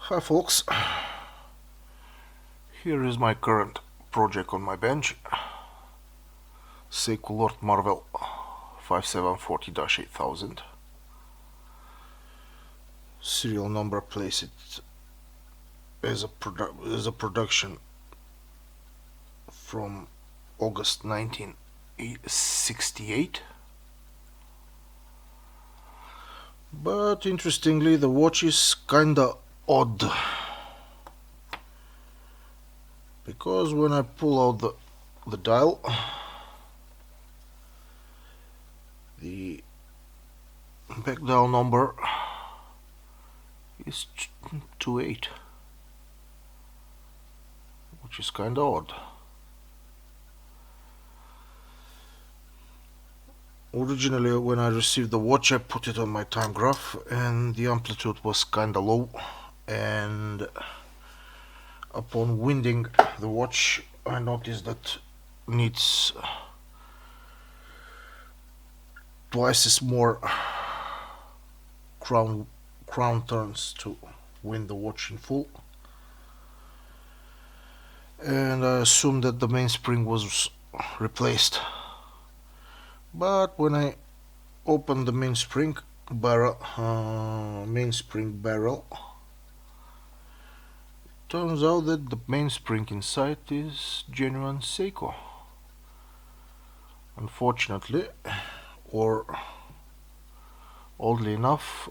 Hi folks, here is my current project on my bench, Seiko Lord Marvel 5740-8000. Serial number place it as a production from August 1968. But interestingly, the watch is kinda odd, because when I pull out the dial, the back dial number is 28, which is kinda odd. Originally, when I received the watch, I put it on my time graph and the amplitude was kinda low, and upon winding the watch I noticed that it needs twice as more crown turns to wind the watch in full, and I assumed that the mainspring was replaced. But when I opened the mainspring barrel, turns out that the mainspring inside is genuine Seiko. Unfortunately, or oddly enough,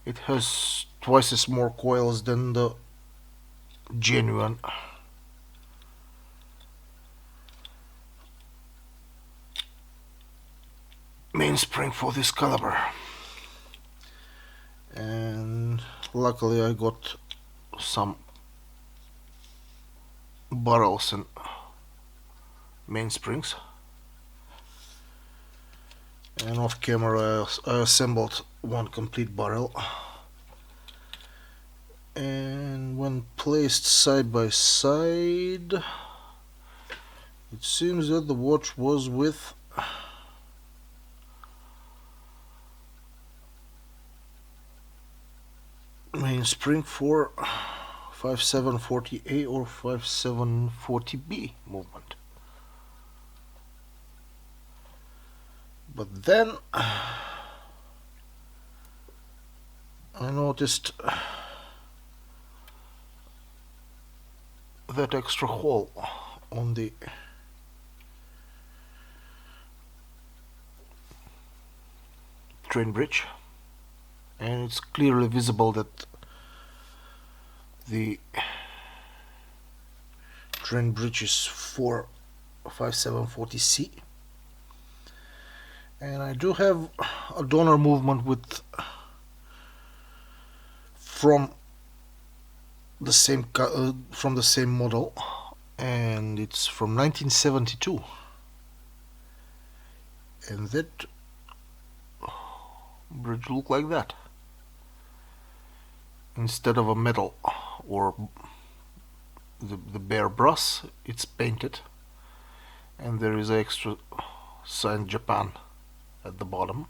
it has twice as more coils than the genuine mainspring for this caliber. And luckily I got some barrels and mainsprings, and off camera I assembled one complete barrel, and when placed side by side, it seems that the watch was with mainspring for 5740A or 5740B movement. But then I noticed that extra hole on the train bridge, and it's clearly visible that the train bridge is for 5740C, and I do have a donor movement with from the same model, and it's from 1972, and that bridge look like that. Instead of a metal or the bare brass, it's painted, and there is extra sign Japan at the bottom.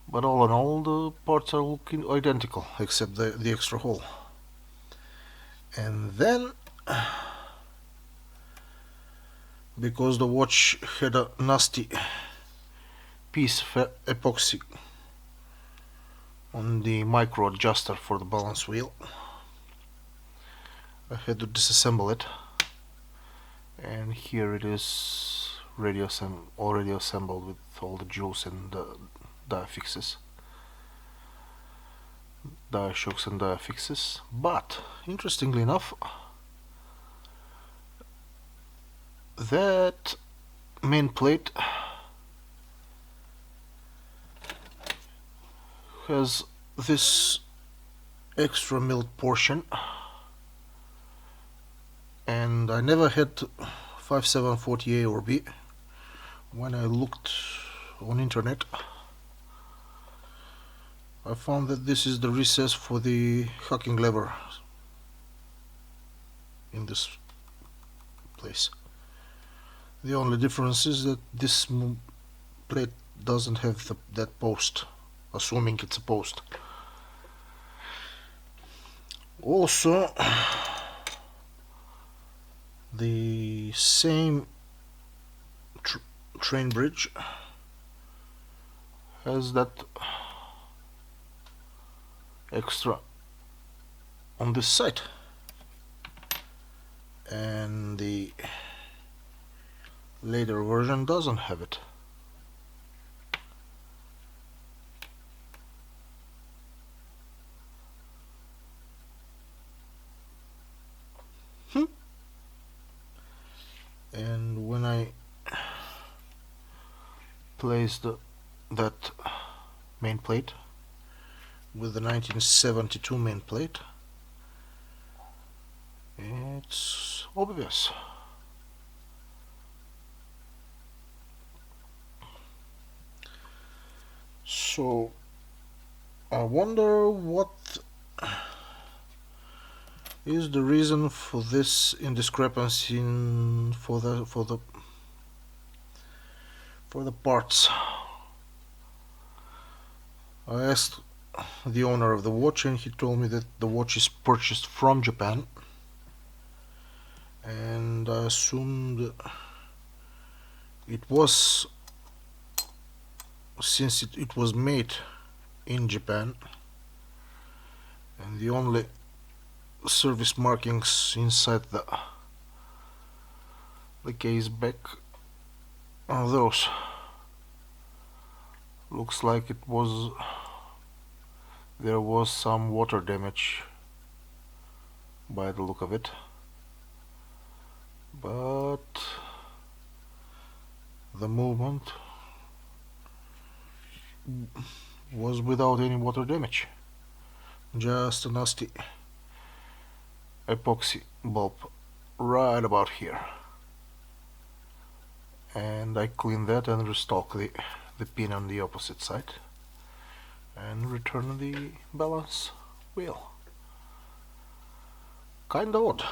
But all in all, the parts are looking identical except the extra hole. And then, because the watch had a nasty piece of epoxy on the micro adjuster for the balance wheel, I had to disassemble it, and here it is already assembled with all the jewels and the die fixes, die shocks and die fixes. But interestingly enough, that main plate has this extra milled portion, and I never had 5740A or B. When I looked on internet, I found that this is the recess for the hacking lever in this place. The only difference is that this plate doesn't have that post, assuming it's a post. Also, the same train bridge has that extra on this side, and the later version doesn't have it. And when I placed that main plate with the 1972 main plate, it's obvious. So I wonder what is the reason for this indiscrepancy for the parts. I asked the owner of the watch, and he told me that the watch is purchased from Japan, and I assumed it was, since it was made in Japan, and the only service markings inside the case back are those. Looks like there was some water damage by the look of it, but the movement was without any water damage, just a nasty epoxy bulb right about here, and I cleaned that and restock the pin on the opposite side and return the balance wheel. Kinda odd.